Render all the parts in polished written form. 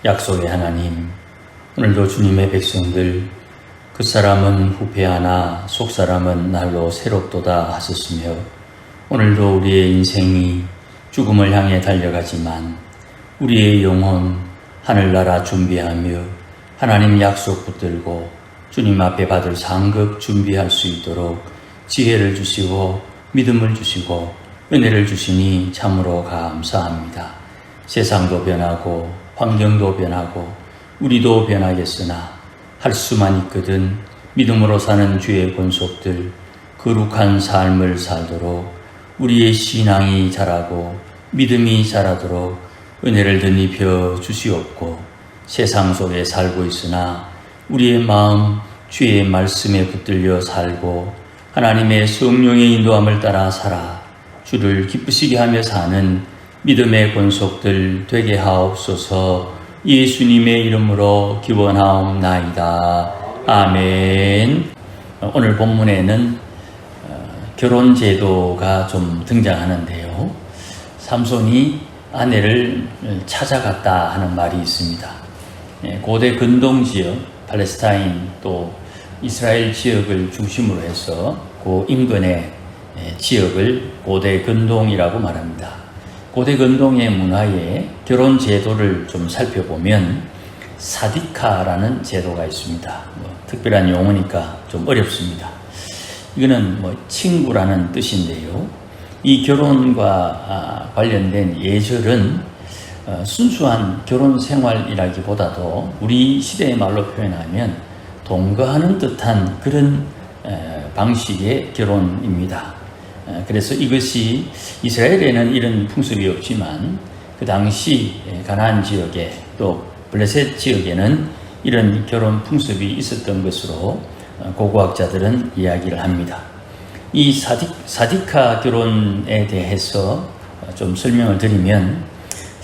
약속의 하나님, 오늘도 주님의 백성들, 그 사람은 후패하나 속 사람은 날로 새롭도다 하셨으며, 오늘도 우리의 인생이 죽음을 향해 달려가지만 우리의 영혼 하늘나라 준비하며 하나님 약속 붙들고 주님 앞에 받을 상급 준비할 수 있도록 지혜를 주시고 믿음을 주시고 은혜를 주시니 참으로 감사합니다. 세상도 변하고 환경도 변하고 우리도 변하겠으나 할 수만 있거든 믿음으로 사는 주의 권속들 거룩한 삶을 살도록 우리의 신앙이 자라고 믿음이 자라도록 은혜를 덧입혀 주시옵고, 세상 속에 살고 있으나 우리의 마음 주의 말씀에 붙들려 살고 하나님의 성령의 인도함을 따라 살아 주를 기쁘시게 하며 사는 믿음의 권속들 되게 하옵소서. 예수님의 이름으로 기원하옵나이다. 아멘. 오늘 본문에는 결혼 제도가 좀 등장하는데요. 삼손이 아내를 찾아갔다 하는 말이 있습니다. 고대 근동 지역, 팔레스타인 또 이스라엘 지역을 중심으로 해서 그 인근의 지역을 고대 근동이라고 말합니다. 고대 근동의 문화의 결혼 제도를 좀 살펴보면 사디카라는 제도가 있습니다. 특별한 용어니까 좀 어렵습니다. 이거는 친구라는 뜻인데요. 이 결혼과 관련된 예절은 순수한 결혼 생활이라기보다도 우리 시대의 말로 표현하면 동거하는 듯한 그런 방식의 결혼입니다. 그래서 이것이 이스라엘에는 이런 풍습이 없지만 그 당시 가나안 지역에 또 블레셋 지역에는 이런 결혼 풍습이 있었던 것으로 고고학자들은 이야기를 합니다. 이 사디카 결혼에 대해서 좀 설명을 드리면,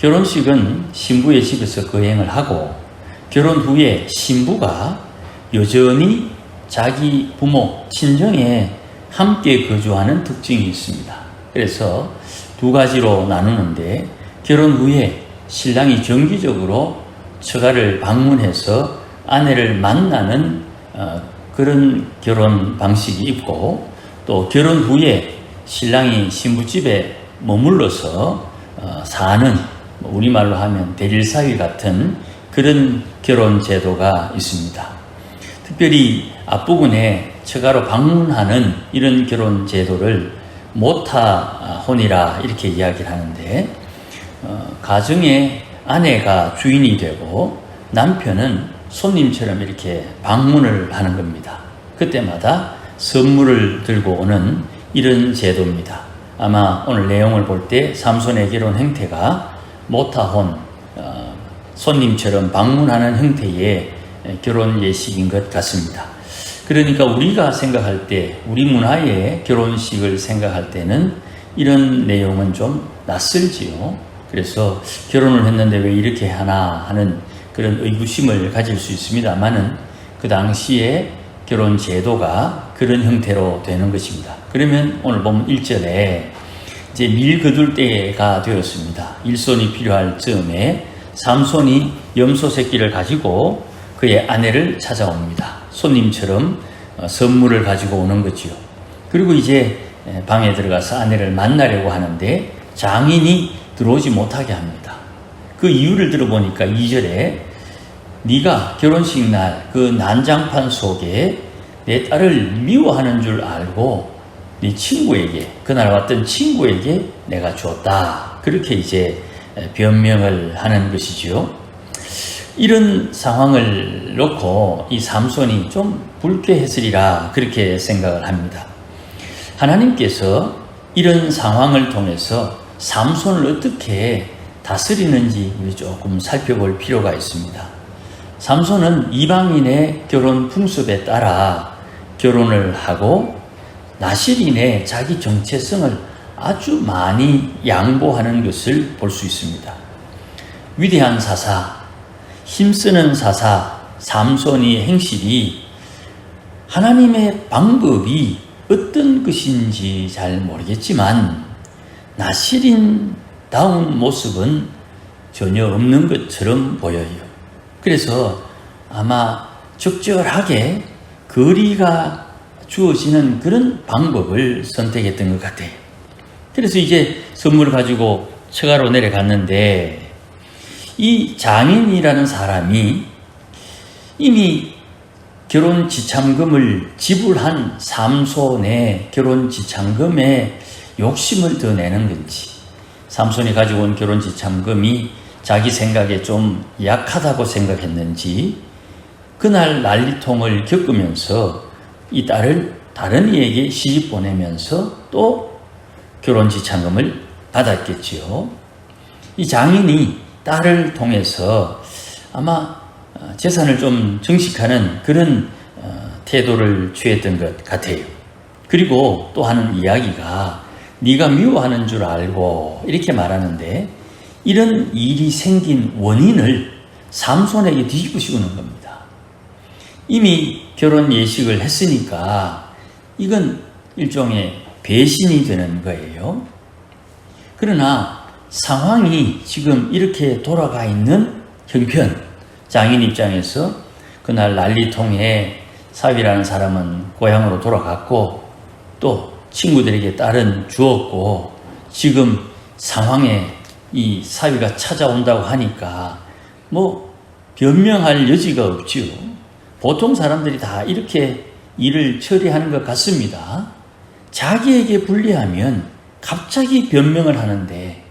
결혼식은 신부의 집에서 거행을 하고 결혼 후에 신부가 여전히 자기 부모, 친정에 함께 거주하는 특징이 있습니다. 그래서 두 가지로 나누는데, 결혼 후에 신랑이 정기적으로 처가를 방문해서 아내를 만나는 그런 결혼 방식이 있고, 또 결혼 후에 신랑이 신부집에 머물러서 사는, 우리말로 하면 대릴사위 같은 그런 결혼 제도가 있습니다. 특별히 앞부분에 처가로 방문하는 이런 결혼 제도를 모타혼이라 이렇게 이야기를 하는데, 가정의 아내가 주인이 되고 남편은 손님처럼 이렇게 방문을 하는 겁니다. 그때마다 선물을 들고 오는 이런 제도입니다. 아마 오늘 내용을 볼 때 삼손의 결혼 행태가 모타혼, 손님처럼 방문하는 형태의 결혼 예식인 것 같습니다. 그러니까 우리가 생각할 때, 우리 문화의 결혼식을 생각할 때는 이런 내용은 좀 낯설지요. 그래서 결혼을 했는데 왜 이렇게 하나 하는 그런 의구심을 가질 수 있습니다만은 그 당시에 결혼 제도가 그런 형태로 되는 것입니다. 그러면 오늘 보면 1절에 이제 밀 거둘 때가 되었습니다. 일손이 필요할 즈음에 삼손이 염소 새끼를 가지고 그의 아내를 찾아옵니다. 손님처럼 선물을 가지고 오는 거지요. 그리고 이제 방에 들어가서 아내를 만나려고 하는데 장인이 들어오지 못하게 합니다. 그 이유를 들어보니까 2절에 네가 결혼식 날 그 난장판 속에 내 딸을 미워하는 줄 알고 네 친구에게, 그날 왔던 친구에게 내가 줬다. 그렇게 이제 변명을 하는 것이지요. 이런 상황을 놓고 이 삼손이 좀 불쾌했으리라 그렇게 생각을 합니다. 하나님께서 이런 상황을 통해서 삼손을 어떻게 다스리는지 조금 살펴볼 필요가 있습니다. 삼손은 이방인의 결혼 풍습에 따라 결혼을 하고 나실인의 자기 정체성을 아주 많이 양보하는 것을 볼 수 있습니다. 위대한 사사, 힘쓰는 사사 삼손의 행실이 하나님의 방법이 어떤 것인지 잘 모르겠지만 나실인다운 모습은 전혀 없는 것처럼 보여요. 그래서 아마 적절하게 거리가 주어지는 그런 방법을 선택했던 것 같아요. 그래서 이제 선물을 가지고 처가로 내려갔는데 이 장인이라는 사람이 이미 결혼 지참금을 지불한 삼손의 결혼 지참금에 욕심을 더 내는 건지, 삼손이 가지고 온 결혼 지참금이 자기 생각에 좀 약하다고 생각했는지, 그날 난리통을 겪으면서 이 딸을 다른 이에게 시집 보내면서 또 결혼 지참금을 받았겠지요. 이 장인이 딸을 통해서 아마 재산을 좀 증식하는 그런 태도를 취했던 것 같아요. 그리고 또 하는 이야기가 네가 미워하는 줄 알고 이렇게 말하는데, 이런 일이 생긴 원인을 삼손에게 뒤집으시는 겁니다. 이미 결혼 예식을 했으니까 이건 일종의 배신이 되는 거예요. 그러나 상황이 지금 이렇게 돌아가 있는 형편, 장인 입장에서 그날 난리통에 사위라는 사람은 고향으로 돌아갔고 또 친구들에게 딸은 주었고, 지금 상황에 이 사위가 찾아온다고 하니까 뭐 변명할 여지가 없지요. 보통 사람들이 다 이렇게 일을 처리하는 것 같습니다. 자기에게 불리하면 갑자기 변명을 하는데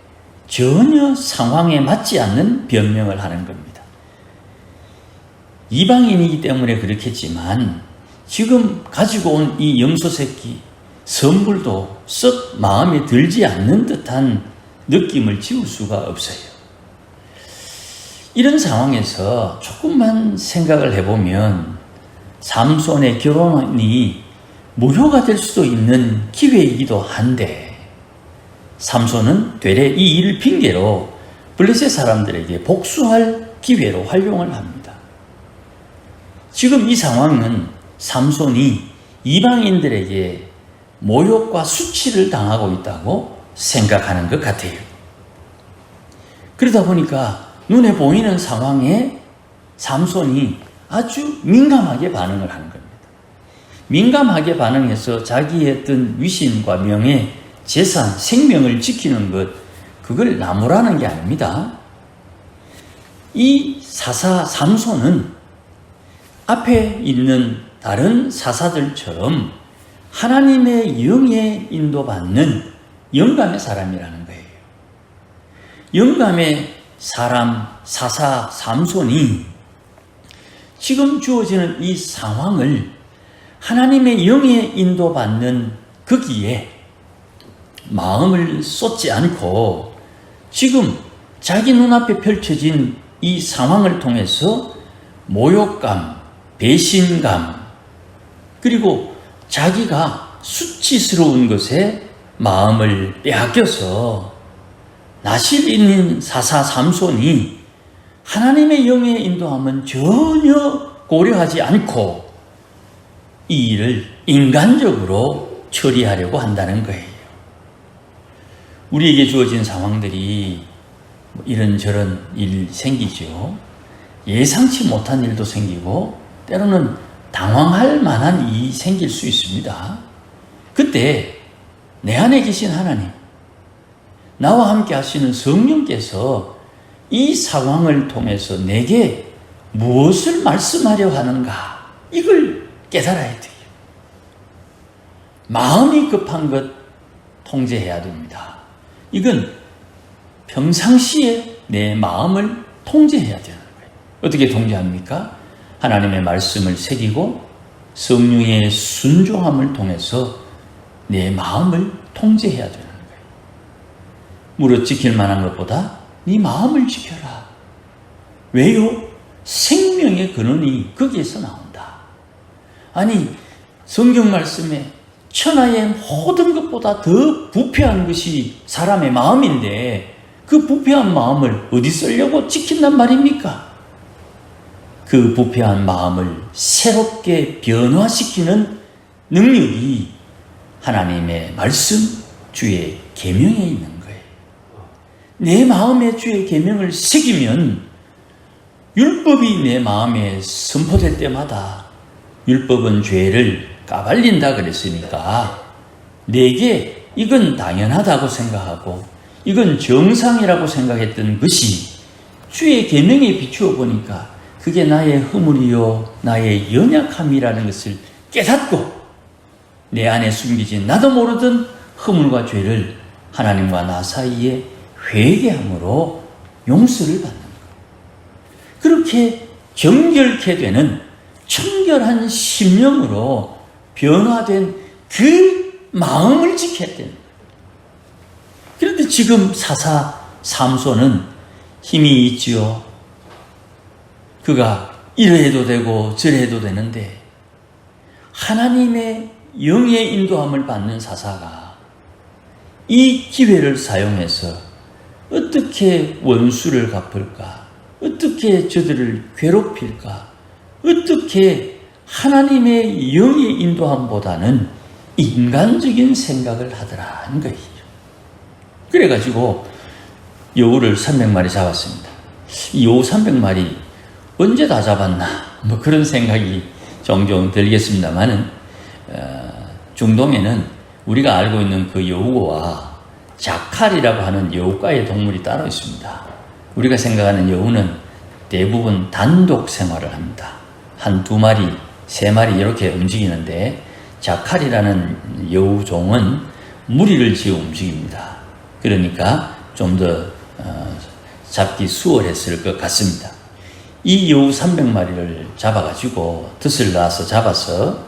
전혀 상황에 맞지 않는 변명을 하는 겁니다. 이방인이기 때문에 그렇겠지만 지금 가지고 온 이 염소 새끼 선물도 썩 마음에 들지 않는 듯한 느낌을 지울 수가 없어요. 이런 상황에서 조금만 생각을 해보면 삼손의 결혼이 무효가 될 수도 있는 기회이기도 한데, 삼손은 되레 이 일을 핑계로 블레셋 사람들에게 복수할 기회로 활용을 합니다. 지금 이 상황은 삼손이 이방인들에게 모욕과 수치를 당하고 있다고 생각하는 것 같아요. 그러다 보니까 눈에 보이는 상황에 삼손이 아주 민감하게 반응을 하는 겁니다. 민감하게 반응해서 자기의 어떤 위신과 명예, 재산, 생명을 지키는 것, 그걸 나무라는 게 아닙니다. 이 사사 삼손은 앞에 있는 다른 사사들처럼 하나님의 영에 인도받는 영감의 사람이라는 거예요. 영감의 사람, 사사 삼손이 지금 주어지는 이 상황을 하나님의 영에 인도받는 거기에 마음을 쏟지 않고 지금 자기 눈앞에 펼쳐진 이 상황을 통해서 모욕감, 배신감, 그리고 자기가 수치스러운 것에 마음을 빼앗겨서 나실 있는 사사 삼손이 하나님의 영의 인도함은 전혀 고려하지 않고 이 일을 인간적으로 처리하려고 한다는 거예요. 우리에게 주어진 상황들이 이런저런 일 생기죠. 예상치 못한 일도 생기고 때로는 당황할 만한 일이 생길 수 있습니다. 그때 내 안에 계신 하나님, 나와 함께 하시는 성령께서 이 상황을 통해서 내게 무엇을 말씀하려 하는가, 이걸 깨달아야 돼요. 마음이 급한 것 통제해야 됩니다. 이건 평상시에 내 마음을 통제해야 되는 거예요. 어떻게 통제합니까? 하나님의 말씀을 새기고 성령의 순종함을 통해서 내 마음을 통제해야 되는 거예요. 무릇 지킬 만한 것보다 네 마음을 지켜라. 왜요? 생명의 근원이 거기에서 나온다. 아니, 성경 말씀에 천하의 모든 것보다 더 부패한 것이 사람의 마음인데 그 부패한 마음을 어디 쓰려고 지킨단 말입니까? 그 부패한 마음을 새롭게 변화시키는 능력이 하나님의 말씀, 주의 계명에 있는 거예요. 내 마음에 주의 계명을 새기면 율법이 내 마음에 선포될 때마다 율법은 죄를 까발린다 그랬으니까 내게 이건 당연하다고 생각하고 이건 정상이라고 생각했던 것이 주의 계명에 비추어 보니까 그게 나의 허물이요 나의 연약함이라는 것을 깨닫고 내 안에 숨기진 나도 모르던 허물과 죄를 하나님과 나 사이에 회개함으로 용서를 받는 것. 그렇게 정결케 되는 청결한 심령으로 변화된 그 마음을 지켜야 되는 거예요. 그런데 지금 사사 삼손은 힘이 있지요. 그가 이러해도 되고 저러해도 되는데 하나님의 영의 인도함을 받는 사사가 이 기회를 사용해서 어떻게 원수를 갚을까? 어떻게 저들을 괴롭힐까? 어떻게 하나님의 영의 인도함보다는 인간적인 생각을 하더라는 거예요. 그래가지고 여우를 300마리 잡았습니다. 이 여우 300마리 언제 다 잡았나? 뭐 그런 생각이 종종 들겠습니다만은 중동에는 우리가 알고 있는 그 여우와 자칼이라고 하는 여우과의 동물이 따로 있습니다. 우리가 생각하는 여우는 대부분 단독 생활을 합니다. 한 2마리, 3마리 이렇게 움직이는데 자칼이라는 여우종은 무리를 지어 움직입니다. 그러니까 좀 더 잡기 수월했을 것 같습니다. 이 여우 300마리를 잡아가지고 덫을 놔서 잡아서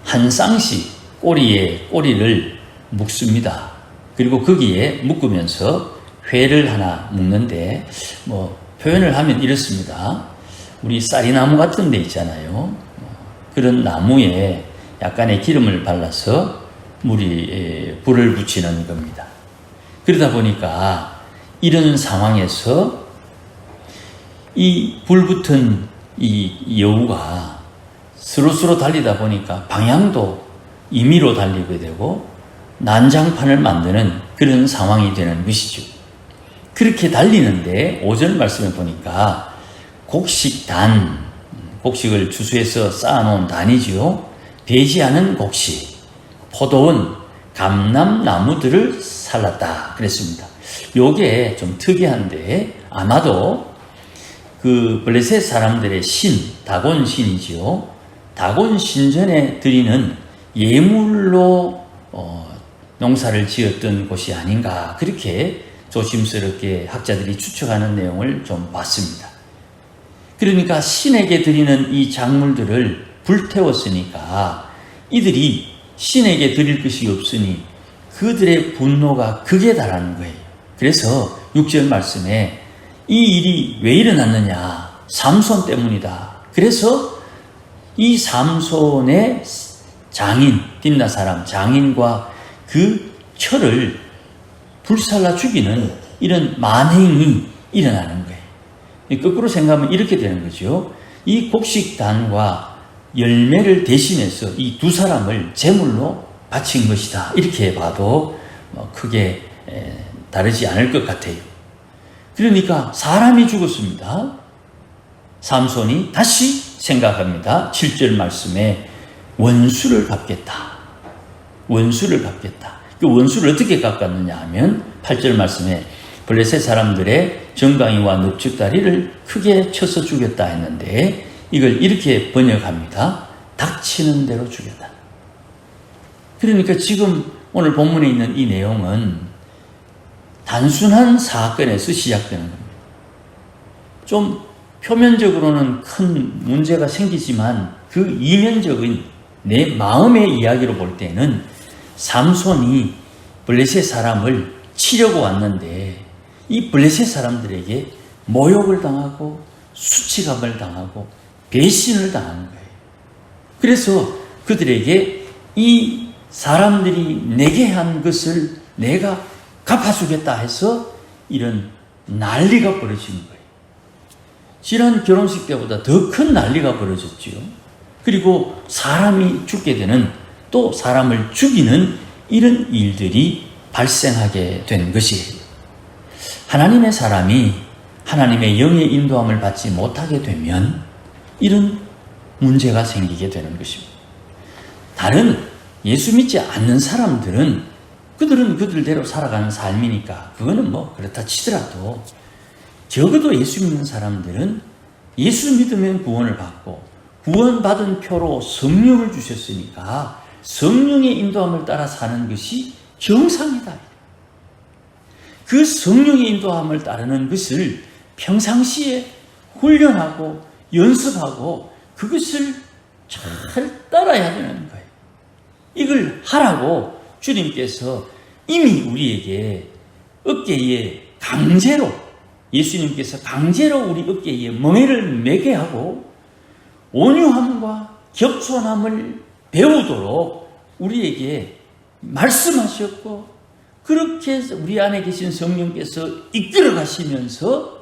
한 쌍씩 꼬리에 꼬리를 묶습니다. 그리고 거기에 묶으면서 회를 하나 묶는데 뭐 표현을 하면 이렇습니다. 우리 쌀이나무 같은 데 있잖아요. 그런 나무에 약간의 기름을 발라서 불을 붙이는 겁니다. 그러다 보니까 이런 상황에서 이 불붙은 이 여우가 스로스로 달리다 보니까 방향도 임의로 달리게 되고 난장판을 만드는 그런 상황이 되는 것이죠. 그렇게 달리는데 5절 말씀에 보니까 곡식단, 곡식을 주수해서 쌓아놓은 단이지요. 배지하는 곡식, 포도원, 감람나무들을 살랐다 그랬습니다. 요게 좀 특이한데 아마도 그 블레셋 사람들의 신, 다곤 신이지요. 다곤 신전에 드리는 예물로 농사를 지었던 곳이 아닌가 그렇게 조심스럽게 학자들이 추측하는 내용을 좀 봤습니다. 그러니까 신에게 드리는 이 작물들을 불태웠으니까 이들이 신에게 드릴 것이 없으니 그들의 분노가 극에 달하는 거예요. 그래서 6절 말씀에 이 일이 왜 일어났느냐? 삼손 때문이다. 그래서 이 삼손의 장인, 딥나 사람 장인과 그 철을 불살라 죽이는 이런 만행이 일어나는 거예요. 거꾸로 생각하면 이렇게 되는 거죠. 이 곡식단과 열매를 대신해서 이 두 사람을 제물로 바친 것이다. 이렇게 봐도 크게 다르지 않을 것 같아요. 그러니까 사람이 죽었습니다. 삼손이 다시 생각합니다. 7절 말씀에 원수를 갚겠다. 원수를 갚겠다. 그 원수를 어떻게 갚았느냐 하면 8절 말씀에 블레셋 사람들의 정강이와 넙죽다리를 크게 쳐서 죽였다 했는데 이걸 이렇게 번역합니다. 닥치는 대로 죽였다. 그러니까 지금 오늘 본문에 있는 이 내용은 단순한 사건에서 시작되는 겁니다. 좀 표면적으로는 큰 문제가 생기지만 그 이면적인 내 마음의 이야기로 볼 때는 삼손이 블레셋 사람을 치려고 왔는데 이 블레셋 사람들에게 모욕을 당하고 수치감을 당하고 배신을 당하는 거예요. 그래서 그들에게 이 사람들이 내게 한 것을 내가 갚아주겠다 해서 이런 난리가 벌어지는 거예요. 지난 결혼식 때보다 더 큰 난리가 벌어졌지요. 그리고 사람이 죽게 되는 또 사람을 죽이는 이런 일들이 발생하게 된 것이에요. 하나님의 사람이 하나님의 영의 인도함을 받지 못하게 되면 이런 문제가 생기게 되는 것입니다. 다른 예수 믿지 않는 사람들은 그들은 그들대로 살아가는 삶이니까 그거는 뭐 그렇다 치더라도, 적어도 예수 믿는 사람들은 예수 믿으면 구원을 받고 구원받은 표로 성령을 주셨으니까 성령의 인도함을 따라 사는 것이 정상이다. 그 성령의 인도함을 따르는 것을 평상시에 훈련하고 연습하고 그것을 잘 따라야 되는 거예요. 이걸 하라고 주님께서 이미 우리에게 어깨에 강제로, 예수님께서 강제로 우리 어깨에 멍에를 매게 하고 온유함과 겸손함을 배우도록 우리에게 말씀하셨고, 그렇게 우리 안에 계신 성령께서 이끌어 가시면서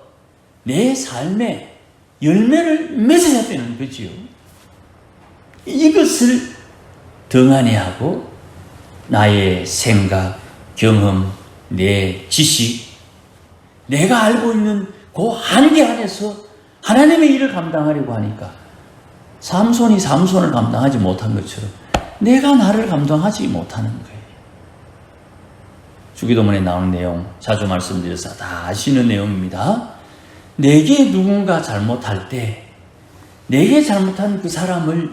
내 삶에 열매를 맺어야 되는 거지요. 이것을 등한히하고 나의 생각, 경험, 내 지식, 내가 알고 있는 그 한계 안에서 하나님의 일을 감당하려고 하니까 삼손이 삼손을 감당하지 못한 것처럼 내가 나를 감당하지 못하는 거예요. 주기도문에 나오는 내용 자주 말씀드려서 다 아시는 내용입니다. 내게 누군가 잘못할 때 내게 잘못한 그 사람을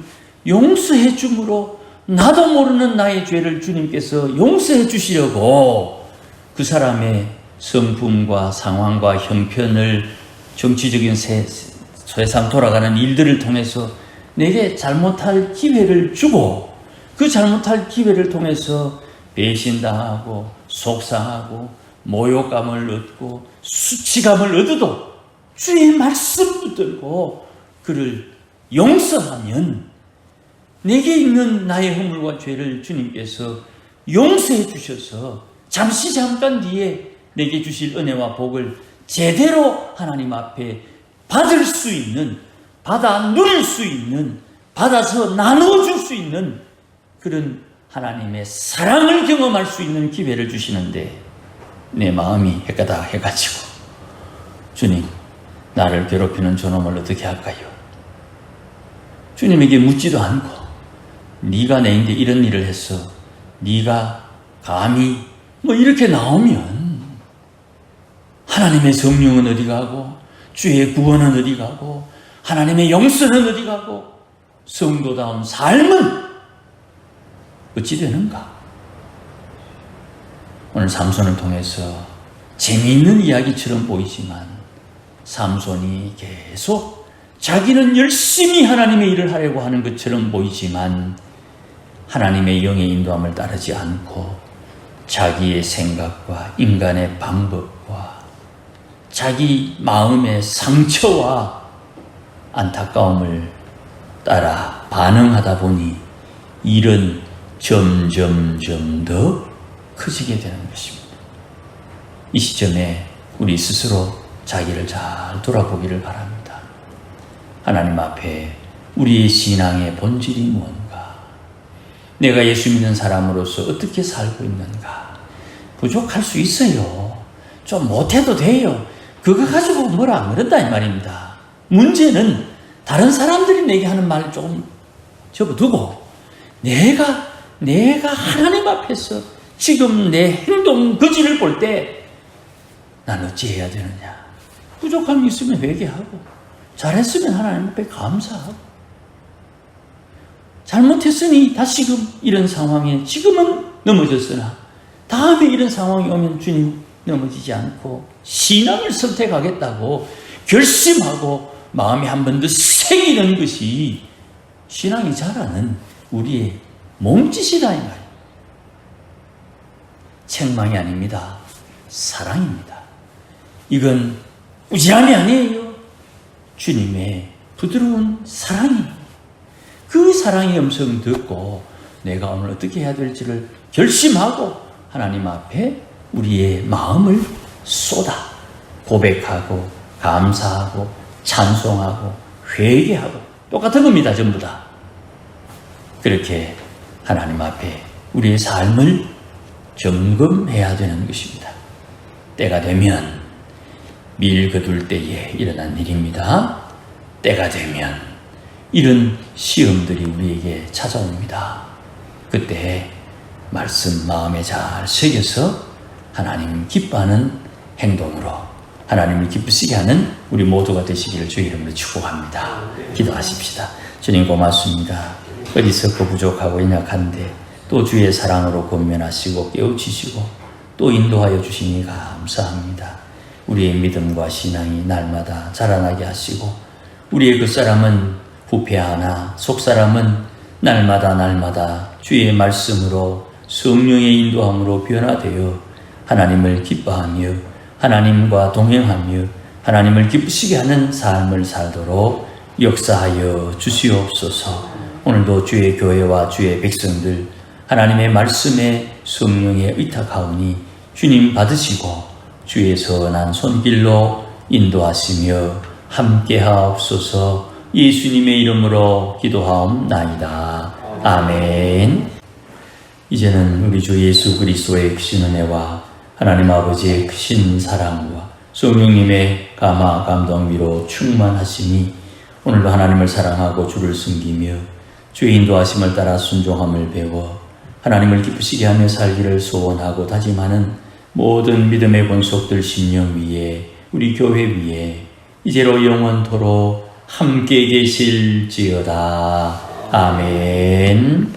용서해 줌으로 나도 모르는 나의 죄를 주님께서 용서해 주시려고 그 사람의 성품과 상황과 형편을, 정치적인 세상 돌아가는 일들을 통해서 내게 잘못할 기회를 주고, 그 잘못할 기회를 통해서 배신당하고 속상하고 모욕감을 얻고 수치감을 얻어도 주의 말씀 붙들고 그를 용서하면 내게 있는 나의 허물과 죄를 주님께서 용서해 주셔서 잠깐 뒤에 내게 주실 은혜와 복을 제대로 하나님 앞에 받을 수 있는, 받아 누릴 수 있는, 받아서 나누어 줄 수 있는 그런 하나님의 사랑을 경험할 수 있는 기회를 주시는데, 내 마음이 헷가다 해가지고 주님, 나를 괴롭히는 저놈을 어떻게 할까요? 주님에게 묻지도 않고 네가 내인데 이런 일을 했어, 네가 감히 뭐 이렇게 나오면 하나님의 성령은 어디 가고 주의 구원은 어디 가고 하나님의 용서는 어디 가고 성도다운 삶은 어찌 되는가? 오늘 삼손을 통해서 재미있는 이야기처럼 보이지만 삼손이 계속 자기는 열심히 하나님의 일을 하려고 하는 것처럼 보이지만 하나님의 영의 인도함을 따르지 않고 자기의 생각과 인간의 방법과 자기 마음의 상처와 안타까움을 따라 반응하다 보니 일은 점점 더 커지게 되는 것입니다. 이 시점에 우리 스스로 자기를 잘 돌아보기를 바랍니다. 하나님 앞에 우리의 신앙의 본질이 무언가? 내가 예수 믿는 사람으로서 어떻게 살고 있는가? 부족할 수 있어요. 좀 못해도 돼요. 그거 가지고 뭐라 안 그런다 이 말입니다. 문제는 다른 사람들이 내게 하는 말을 조금 접어두고 내가 하나님 앞에서 지금 내 행동 거지를 볼 때 난 어찌 해야 되느냐? 부족함이 있으면 회개하고 잘했으면 하나님 앞에 감사하고 잘못했으니 다시금 이런 상황에 지금은 넘어졌으나 다음에 이런 상황이 오면 주님 넘어지지 않고 신앙을 선택하겠다고 결심하고 마음이 한 번 더 새기는 것이 신앙이 자라는 우리의 몸짓이다 이 말이에요. 책망이 아닙니다. 사랑입니다. 이건 우지함이 아니에요. 주님의 부드러운 사랑입니다. 그 사랑의 음성 듣고 내가 오늘 어떻게 해야 될지를 결심하고 하나님 앞에 우리의 마음을 쏟아 고백하고 감사하고 찬송하고 회개하고 똑같은 겁니다. 전부 다. 그렇게 하나님 앞에 우리의 삶을 점검해야 되는 것입니다. 때가 되면 밀 거둘 때에 일어난 일입니다. 때가 되면 이런 시험들이 우리에게 찾아옵니다. 그때 말씀 마음에 잘 새겨서 하나님 기뻐하는 행동으로 하나님을 기쁘시게 하는 우리 모두가 되시기를 주의 이름으로 축복합니다. 기도하십시다. 주님 고맙습니다. 어리석고 부족하고 연약한데 또 주의 사랑으로 권면하시고 깨우치시고 또 인도하여 주시니 감사합니다. 우리의 믿음과 신앙이 날마다 자라나게 하시고 우리의 겉사람은 부패하나 속사람은 날마다 주의 말씀으로 성령의 인도함으로 변화되어 하나님을 기뻐하며 하나님과 동행하며 하나님을 기쁘시게 하는 삶을 살도록 역사하여 주시옵소서. 오늘도 주의 교회와 주의 백성들 하나님의 말씀에 성령에 의탁하오니 주님 받으시고 주의 선한 손길로 인도하시며 함께하옵소서. 예수님의 이름으로 기도하옵나이다. 아멘. 이제는 우리 주 예수 그리스도의 크신 은혜와 하나님 아버지의 크신 사랑과 성령님의 감화 감동 위로 충만하시니 오늘도 하나님을 사랑하고 주를 섬기며 주의 인도하심을 따라 순종함을 배워 하나님을 기쁘시게 하며 살기를 소원하고 다짐하는 모든 믿음의 본속들 심령 위에 우리 교회 위에 이제로 영원토록 함께 계실지어다. 아멘.